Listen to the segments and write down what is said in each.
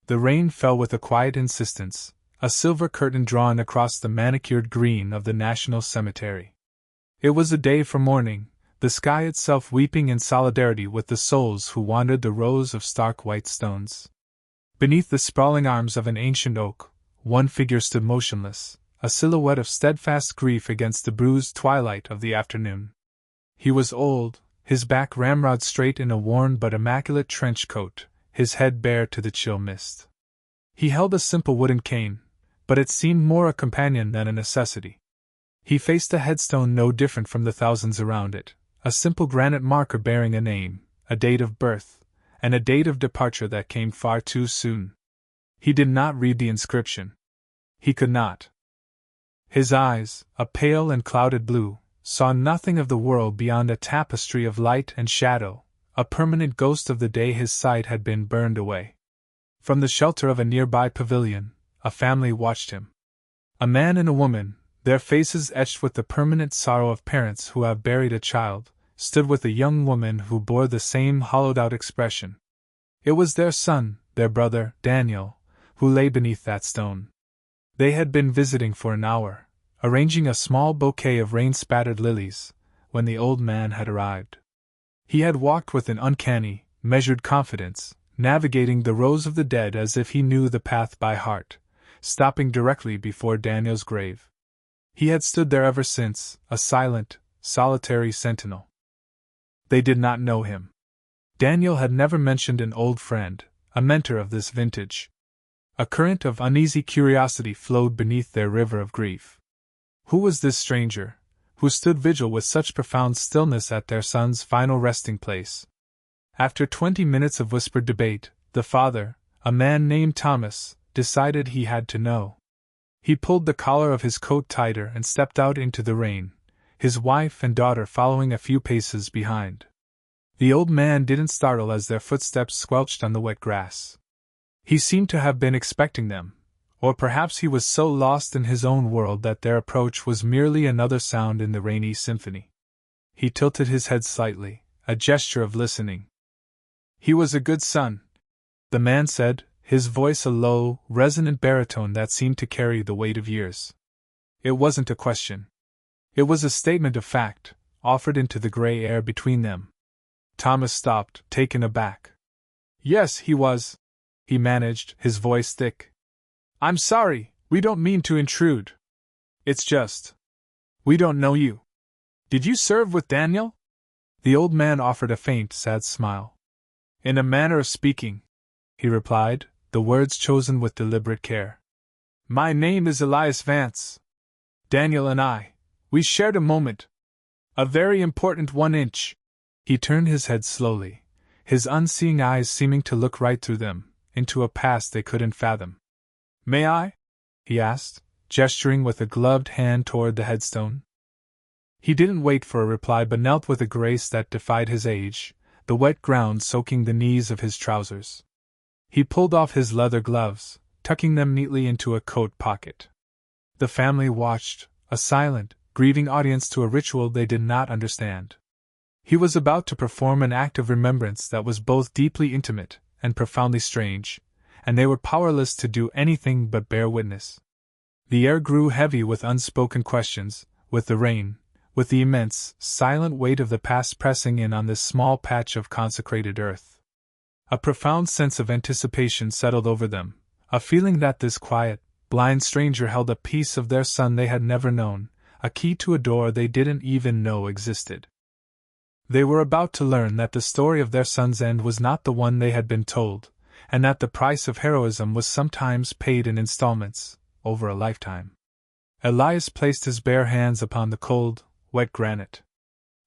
The rain fell with a quiet insistence, a silver curtain drawn across the manicured green of the National Cemetery. It was a day for mourning, the sky itself weeping in solidarity with the souls who wandered the rows of stark white stones. Beneath the sprawling arms of an ancient oak, one figure stood motionless, a silhouette of steadfast grief against the bruised twilight of the afternoon. He was old, his back ramrod straight in a worn but immaculate trench coat, his head bare to the chill mist. He held a simple wooden cane, but it seemed more a companion than a necessity. He faced a headstone no different from the thousands around it, a simple granite marker bearing a name, a date of birth, and a date of departure that came far too soon. He did not read the inscription. He could not. His eyes, a pale and clouded blue, saw nothing of the world beyond a tapestry of light and shadow, a permanent ghost of the day his sight had been burned away. From the shelter of a nearby pavilion, a family watched him. A man and a woman, their faces etched with the permanent sorrow of parents who have buried a child, stood with a young woman who bore the same hollowed-out expression. It was their son, their brother, Daniel, who lay beneath that stone. They had been visiting for an hour, arranging a small bouquet of rain-spattered lilies, when the old man had arrived. He had walked with an uncanny, measured confidence, navigating the rows of the dead as if he knew the path by heart, stopping directly before Daniel's grave. He had stood there ever since, a silent, solitary sentinel. They did not know him. Daniel had never mentioned an old friend, a mentor of this vintage. A current of uneasy curiosity flowed beneath their river of grief. Who was this stranger, who stood vigil with such profound stillness at their son's final resting place? After 20 minutes of whispered debate, the father, a man named Thomas, decided he had to know. He pulled the collar of his coat tighter and stepped out into the rain, his wife and daughter following a few paces behind. The old man didn't startle as their footsteps squelched on the wet grass. He seemed to have been expecting them, or perhaps he was so lost in his own world that their approach was merely another sound in the rainy symphony. He tilted his head slightly, a gesture of listening. "He was a good son," the man said, his voice a low, resonant baritone that seemed to carry the weight of years. It wasn't a question. It was a statement of fact, offered into the gray air between them. Thomas stopped, taken aback. "Yes, he was," he managed, his voice thick. "I'm sorry, we don't mean to intrude. It's just, we don't know you. Did you serve with Daniel?" The old man offered a faint, sad smile. "In a manner of speaking," he replied, the words chosen with deliberate care. "My name is Elias Vance. Daniel and I, we shared a moment. A very important 1 inch. He turned his head slowly, his unseeing eyes seeming to look right through them, into a past they couldn't fathom. "May I?" he asked, gesturing with a gloved hand toward the headstone. He didn't wait for a reply but knelt with a grace that defied his age, the wet ground soaking the knees of his trousers. He pulled off his leather gloves, tucking them neatly into a coat pocket. The family watched, a silent, grieving audience to a ritual they did not understand. He was about to perform an act of remembrance that was both deeply intimate and profoundly strange, and they were powerless to do anything but bear witness. The air grew heavy with unspoken questions, with the rain, with the immense, silent weight of the past pressing in on this small patch of consecrated earth. A profound sense of anticipation settled over them, a feeling that this quiet, blind stranger held a piece of their son they had never known, a key to a door they didn't even know existed. They were about to learn that the story of their son's end was not the one they had been told, and that the price of heroism was sometimes paid in installments, over a lifetime. Elias placed his bare hands upon the cold, wet granite.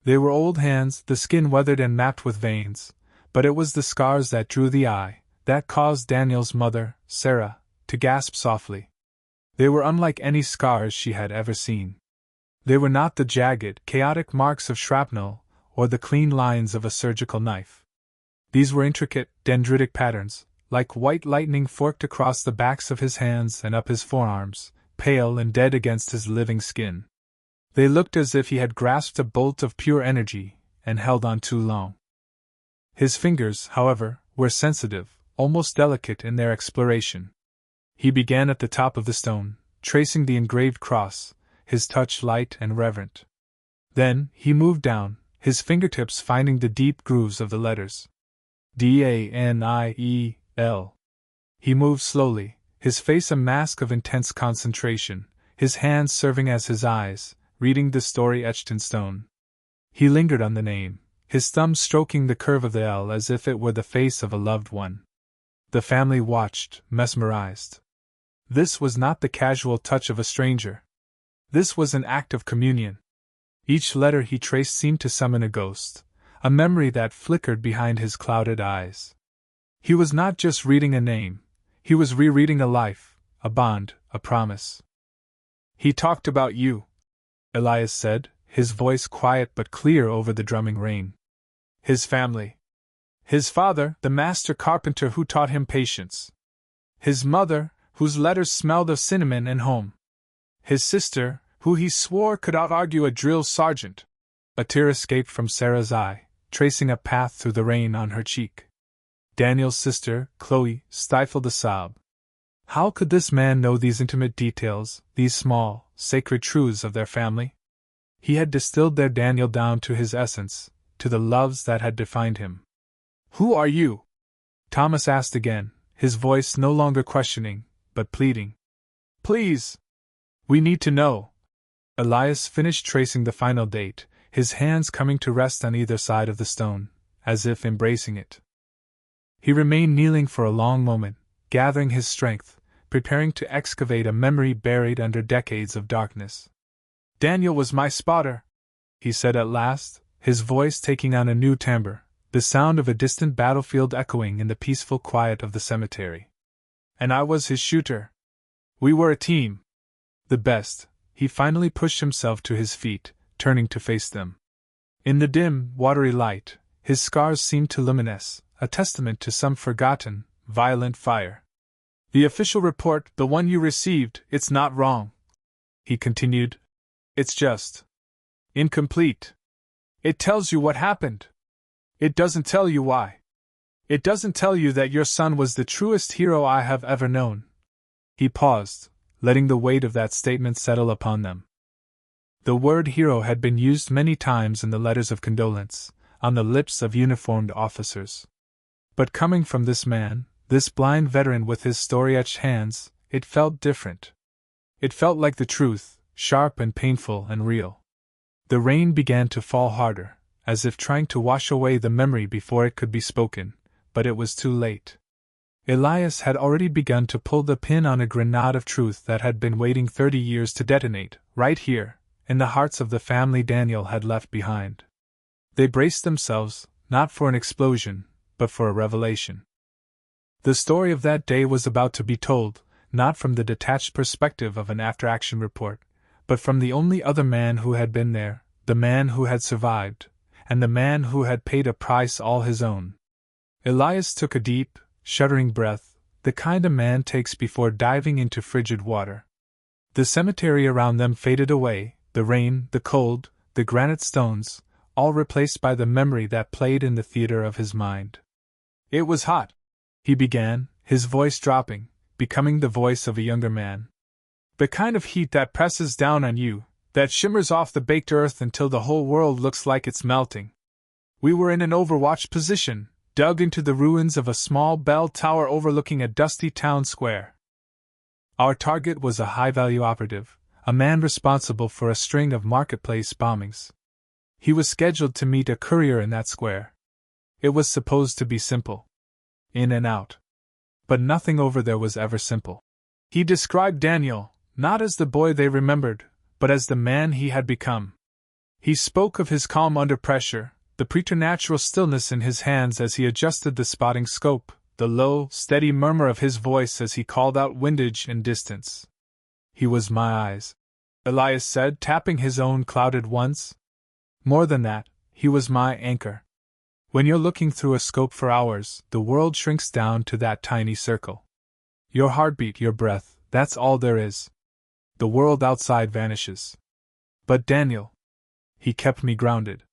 They were old hands, the skin weathered and mapped with veins, but it was the scars that drew the eye, that caused Daniel's mother, Sarah, to gasp softly. They were unlike any scars she had ever seen. They were not the jagged, chaotic marks of shrapnel, or the clean lines of a surgical knife. These were intricate, dendritic patterns, like white lightning forked across the backs of his hands and up his forearms, pale and dead against his living skin. They looked as if he had grasped a bolt of pure energy, and held on too long. His fingers, however, were sensitive, almost delicate in their exploration. He began at the top of the stone, tracing the engraved cross, his touch light and reverent. Then, he moved down, his fingertips finding the deep grooves of the letters. Daniel. He moved slowly, his face a mask of intense concentration, his hands serving as his eyes, reading the story etched in stone. He lingered on the name, his thumb stroking the curve of the L as if it were the face of a loved one. The family watched, mesmerized. This was not the casual touch of a stranger. This was an act of communion. Each letter he traced seemed to summon a ghost, a memory that flickered behind his clouded eyes. He was not just reading a name, he was rereading a life, a bond, a promise. "He talked about you," Elias said, his voice quiet but clear over the drumming rain. "His family. His father, the master carpenter who taught him patience. His mother, whose letters smelled of cinnamon and home. His sister, who he swore could out-argue a drill sergeant." A tear escaped from Sarah's eye, tracing a path through the rain on her cheek. Daniel's sister, Chloe, stifled a sob. How could this man know these intimate details, these small, sacred truths of their family? He had distilled their Daniel down to his essence, to the loves that had defined him. "Who are you?" Thomas asked again, his voice no longer questioning, but pleading. "Please! We need to know." Elias finished tracing the final date, his hands coming to rest on either side of the stone, as if embracing it. He remained kneeling for a long moment, gathering his strength, preparing to excavate a memory buried under decades of darkness. "Daniel was my spotter," he said at last, his voice taking on a new timbre, the sound of a distant battlefield echoing in the peaceful quiet of the cemetery. "And I was his shooter. We were a team. The best." He finally pushed himself to his feet, turning to face them. In the dim, watery light, his scars seemed to luminesce, a testament to some forgotten, violent fire. "The official report, the one you received, it's not wrong," he continued. "It's just incomplete. It tells you what happened. It doesn't tell you why. It doesn't tell you that your son was the truest hero I have ever known." He paused, letting the weight of that statement settle upon them. The word hero had been used many times in the letters of condolence, on the lips of uniformed officers. But coming from this man, this blind veteran with his story-etched hands, it felt different. It felt like the truth, sharp and painful and real. The rain began to fall harder, as if trying to wash away the memory before it could be spoken, but it was too late. Elias had already begun to pull the pin on a grenade of truth that had been waiting 30 years to detonate, right here, in the hearts of the family Daniel had left behind. They braced themselves, not for an explosion, but for a revelation. The story of that day was about to be told, not from the detached perspective of an after-action report, but from the only other man who had been there, the man who had survived, and the man who had paid a price all his own. Elias took a deep, shuddering breath, the kind a man takes before diving into frigid water. The cemetery around them faded away, the rain, the cold, the granite stones, all replaced by the memory that played in the theater of his mind. "It was hot," he began, his voice dropping, becoming the voice of a younger man. "The kind of heat that presses down on you, that shimmers off the baked earth until the whole world looks like it's melting. We were in an overwatched position, dug into the ruins of a small bell tower overlooking a dusty town square. Our target was a high-value operative, a man responsible for a string of marketplace bombings. He was scheduled to meet a courier in that square. It was supposed to be simple. In and out. But nothing over there was ever simple." He described Daniel, not as the boy they remembered, but as the man he had become. He spoke of his calm under pressure, the preternatural stillness in his hands as he adjusted the spotting scope, the low, steady murmur of his voice as he called out windage and distance. "He was my eyes," Elias said, tapping his own clouded ones. "More than that, he was my anchor. When you're looking through a scope for hours, the world shrinks down to that tiny circle. Your heartbeat, your breath, that's all there is. The world outside vanishes. But Daniel, he kept me grounded.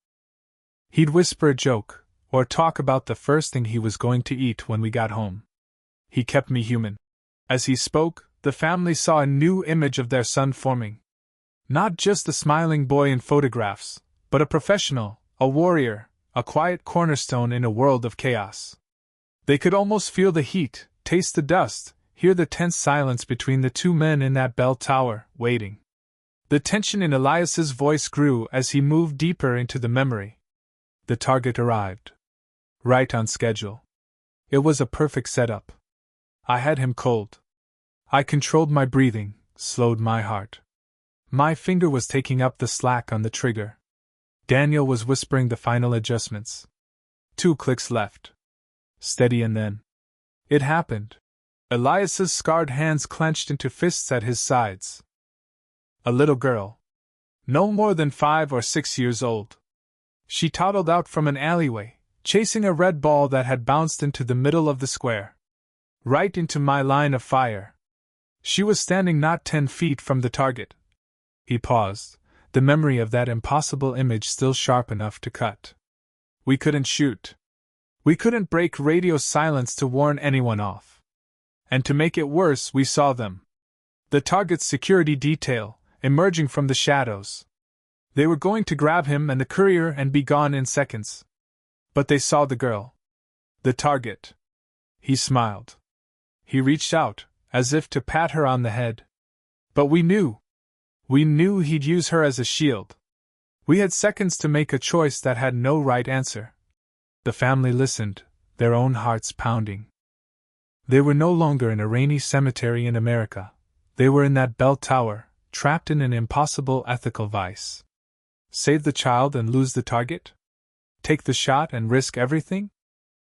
He'd whisper a joke, or talk about the first thing he was going to eat when we got home. He kept me human. As he spoke, the family saw a new image of their son forming. Not just the smiling boy in photographs, but a professional, a warrior, a quiet cornerstone in a world of chaos. They could almost feel the heat, taste the dust, hear the tense silence between the two men in that bell tower, waiting. The tension in Elias's voice grew as he moved deeper into the memory. The target arrived. Right on schedule. It was a perfect setup. I had him cold. I controlled my breathing, slowed my heart. My finger was taking up the slack on the trigger. Daniel was whispering the final adjustments. 2 clicks left. Steady, and then it happened. Elias's scarred hands clenched into fists at his sides. A little girl. No more than 5 or 6 years old. She toddled out from an alleyway, chasing a red ball that had bounced into the middle of the square. Right into my line of fire. She was standing not 10 feet from the target. He paused, the memory of that impossible image still sharp enough to cut. We couldn't shoot. We couldn't break radio silence to warn anyone off. And to make it worse, we saw them. The target's security detail, emerging from the shadows. They were going to grab him and the courier and be gone in seconds. But they saw the girl. The target. He smiled. He reached out, as if to pat her on the head. But we knew. We knew he'd use her as a shield. We had seconds to make a choice that had no right answer. The family listened, their own hearts pounding. They were no longer in a rainy cemetery in America. They were in that bell tower, trapped in an impossible ethical vice. Save the child and lose the target? Take the shot and risk everything?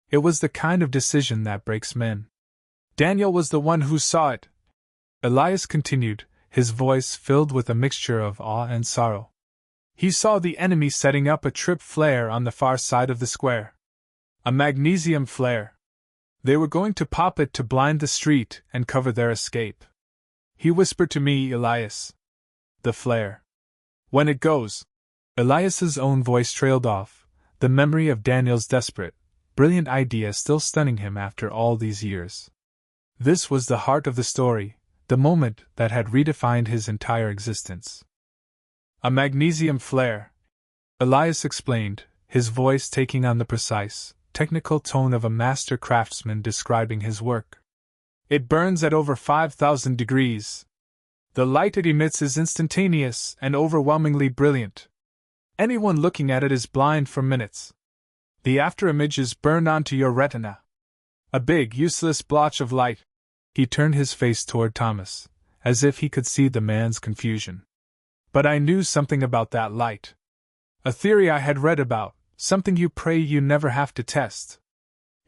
It was the kind of decision that breaks men. Daniel was the one who saw it. Elias continued, his voice filled with a mixture of awe and sorrow. He saw the enemy setting up a trip flare on the far side of the square. A magnesium flare. They were going to pop it to blind the street and cover their escape. He whispered to me, Elias. The flare. When it goes. Elias's own voice trailed off, the memory of Daniel's desperate, brilliant idea still stunning him after all these years. This was the heart of the story, the moment that had redefined his entire existence. A magnesium flare, Elias explained, his voice taking on the precise, technical tone of a master craftsman describing his work. It burns at over 5,000 degrees. The light it emits is instantaneous and overwhelmingly brilliant. Anyone looking at it is blind for minutes. The afterimage is burned onto your retina. A big, useless blotch of light. He turned his face toward Thomas, as if he could see the man's confusion. But I knew something about that light. A theory I had read about, something you pray you never have to test.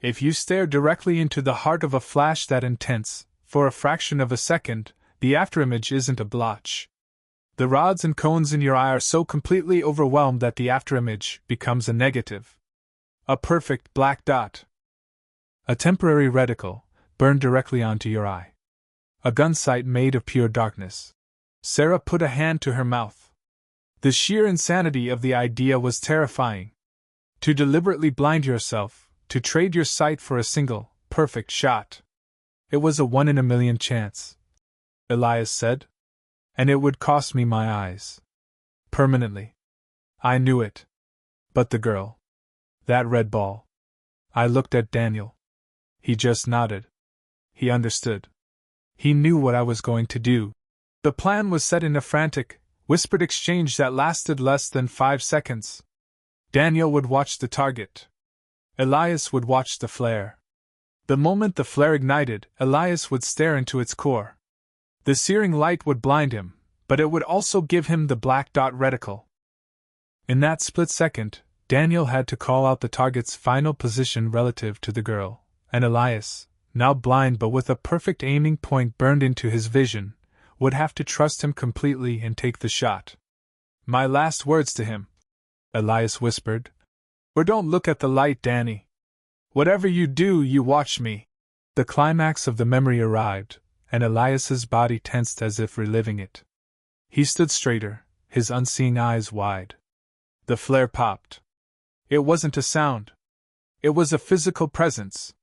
If you stare directly into the heart of a flash that intense, for a fraction of a second, the afterimage isn't a blotch. The rods and cones in your eye are so completely overwhelmed that the afterimage becomes a negative. A perfect black dot. A temporary reticle, burned directly onto your eye. A gun sight made of pure darkness. Sarah put a hand to her mouth. The sheer insanity of the idea was terrifying. To deliberately blind yourself, to trade your sight for a single, perfect shot. It was a 1 in a million chance, Elias said. And it would cost me my eyes. Permanently. I knew it. But the girl. That red ball. I looked at Daniel. He just nodded. He understood. He knew what I was going to do. The plan was set in a frantic, whispered exchange that lasted less than 5 seconds. Daniel would watch the target. Elias would watch the flare. The moment the flare ignited, Elias would stare into its core. The searing light would blind him, but it would also give him the black dot reticle. In that split second, Daniel had to call out the target's final position relative to the girl, and Elias, now blind but with a perfect aiming point burned into his vision, would have to trust him completely and take the shot. My last words to him, Elias whispered, were, "Don't look at the light, Danny. Whatever you do, you watch me." The climax of the memory arrived, and Elias's body tensed as if reliving it. He stood straighter, his unseeing eyes wide. The flare popped. It wasn't a sound. It was a physical presence.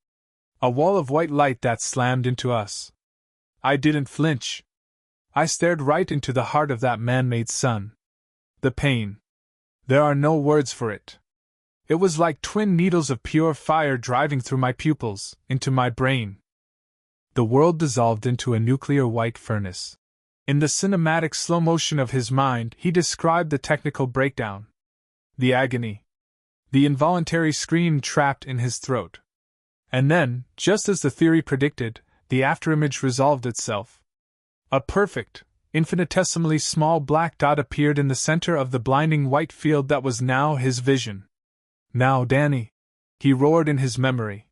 A wall of white light that slammed into us. I didn't flinch. I stared right into the heart of that man-made sun. The pain. There are no words for it. It was like twin needles of pure fire driving through my pupils, into my brain. The world dissolved into a nuclear white furnace. In the cinematic slow motion of his mind, he described the technical breakdown. The agony. The involuntary scream trapped in his throat. And then, just as the theory predicted, the afterimage resolved itself. A perfect, infinitesimally small black dot appeared in the center of the blinding white field that was now his vision. "Now, Danny!" he roared in his memory.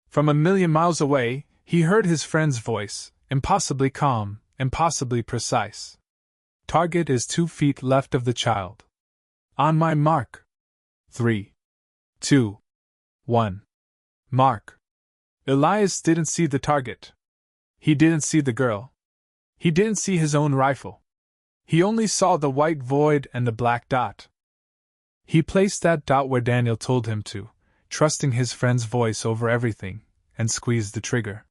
From a million miles away, he heard his friend's voice, impossibly calm, impossibly precise. "Target is 2 feet left of the child. On my mark. 3, 2, 1. Mark." Elias didn't see the target. He didn't see the girl. He didn't see his own rifle. He only saw the white void and the black dot. He placed that dot where Daniel told him to, trusting his friend's voice over everything, and squeezed the trigger.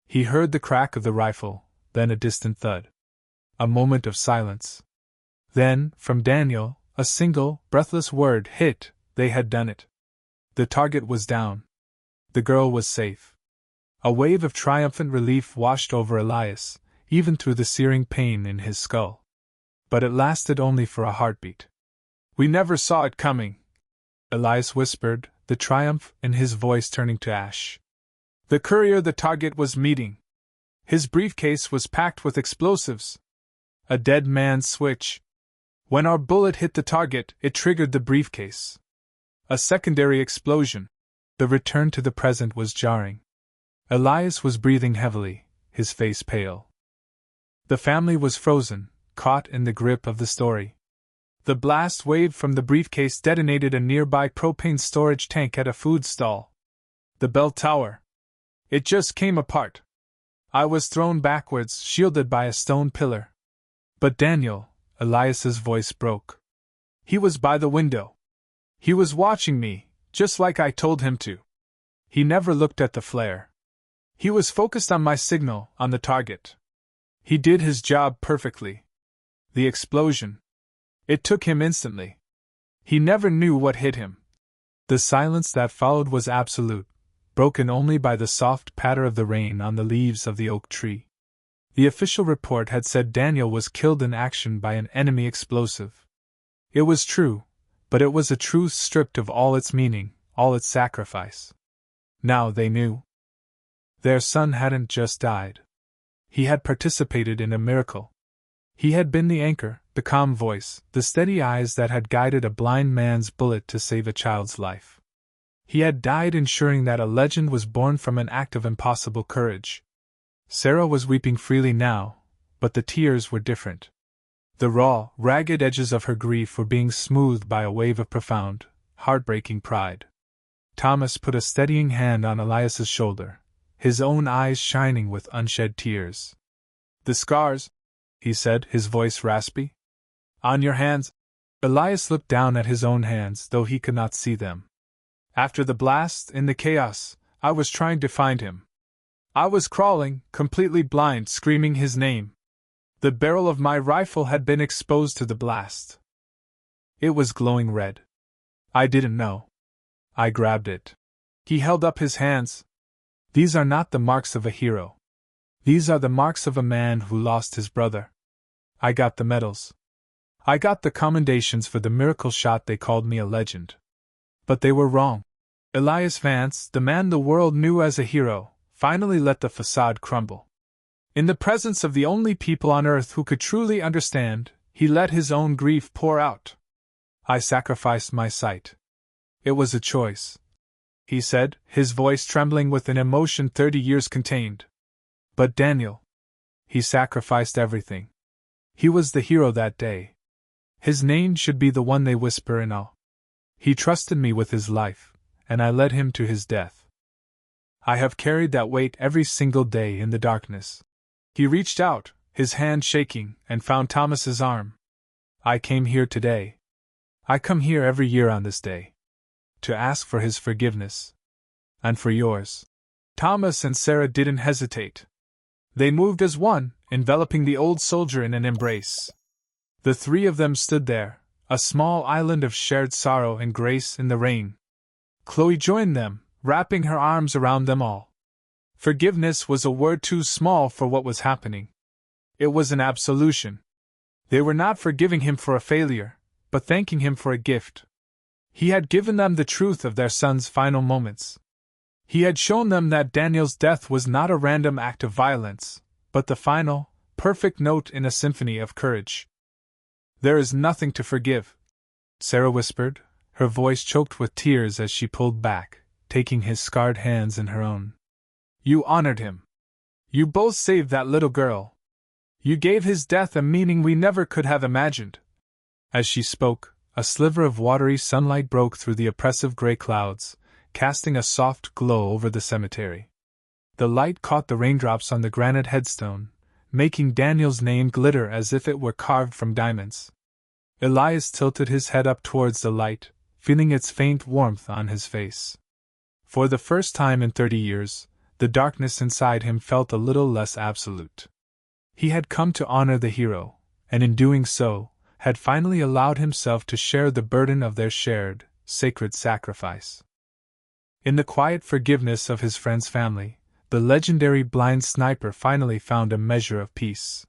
He heard the crack of the rifle, then a distant thud. A moment of silence. Then, from Daniel, a single, breathless word hit: they had done it. The target was down. The girl was safe. A wave of triumphant relief washed over Elias, even through the searing pain in his skull. But it lasted only for a heartbeat. "We never saw it coming," Elias whispered, the triumph in his voice turning to ash. "The courier the target was meeting. His briefcase was packed with explosives. A dead man's switch. When our bullet hit the target, it triggered the briefcase. A secondary explosion. The return to the present was jarring." Elias was breathing heavily, his face pale. The family was frozen, caught in the grip of the story. The blast wave from the briefcase detonated a nearby propane storage tank at a food stall. The bell tower. It just came apart. I was thrown backwards, shielded by a stone pillar. "But Daniel," Elias's voice broke. "He was by the window. He was watching me, just like I told him to. He never looked at the flare. He was focused on my signal, on the target. He did his job perfectly. The explosion. It took him instantly. He never knew what hit him." The silence that followed was absolute, broken only by the soft patter of the rain on the leaves of the oak tree. The official report had said Daniel was killed in action by an enemy explosive. It was true, but it was a truth stripped of all its meaning, all its sacrifice. Now they knew. Their son hadn't just died. He had participated in a miracle. He had been the anchor, the calm voice, the steady eyes that had guided a blind man's bullet to save a child's life. He had died ensuring that a legend was born from an act of impossible courage. Sarah was weeping freely now, but the tears were different. The raw, ragged edges of her grief were being smoothed by a wave of profound, heartbreaking pride. Thomas put a steadying hand on Elias's shoulder, his own eyes shining with unshed tears. "The scars," he said, his voice raspy. "On your hands." Elias looked down at his own hands, though he could not see them. "After the blast, in the chaos, I was trying to find him. I was crawling, completely blind, screaming his name. The barrel of my rifle had been exposed to the blast. It was glowing red. I didn't know. I grabbed it." He held up his hands. "These are not the marks of a hero. These are the marks of a man who lost his brother. I got the medals. I got the commendations for the miracle shot. They called me a legend. But they were wrong." Elias Vance, the man the world knew as a hero, finally let the facade crumble. In the presence of the only people on earth who could truly understand, he let his own grief pour out. "I sacrificed my sight. It was a choice," he said, his voice trembling with an emotion 30 years contained. "But Daniel, he sacrificed everything. He was the hero that day. His name should be the one they whisper in awe. He trusted me with his life, and I led him to his death. I have carried that weight every single day in the darkness." He reached out, his hand shaking, and found Thomas's arm. "I came here today. I come here every year on this day. To ask for his forgiveness. And for yours." Thomas and Sarah didn't hesitate. They moved as one, enveloping the old soldier in an embrace. The three of them stood there, a small island of shared sorrow and grace in the rain. Chloe joined them, wrapping her arms around them all. Forgiveness was a word too small for what was happening. It was an absolution. They were not forgiving him for a failure, but thanking him for a gift. He had given them the truth of their son's final moments. He had shown them that Daniel's death was not a random act of violence, but the final, perfect note in a symphony of courage. "There is nothing to forgive," Sarah whispered, her voice choked with tears as she pulled back, taking his scarred hands in her own. "You honored him. You both saved that little girl. You gave his death a meaning we never could have imagined." As she spoke, a sliver of watery sunlight broke through the oppressive gray clouds, casting a soft glow over the cemetery. The light caught the raindrops on the granite headstone, making Daniel's name glitter as if it were carved from diamonds. Elias tilted his head up towards the light, feeling its faint warmth on his face. For the first time in 30 years, the darkness inside him felt a little less absolute. He had come to honor the hero, and in doing so, had finally allowed himself to share the burden of their shared, sacred sacrifice. In the quiet forgiveness of his friend's family, the legendary blind sniper finally found a measure of peace.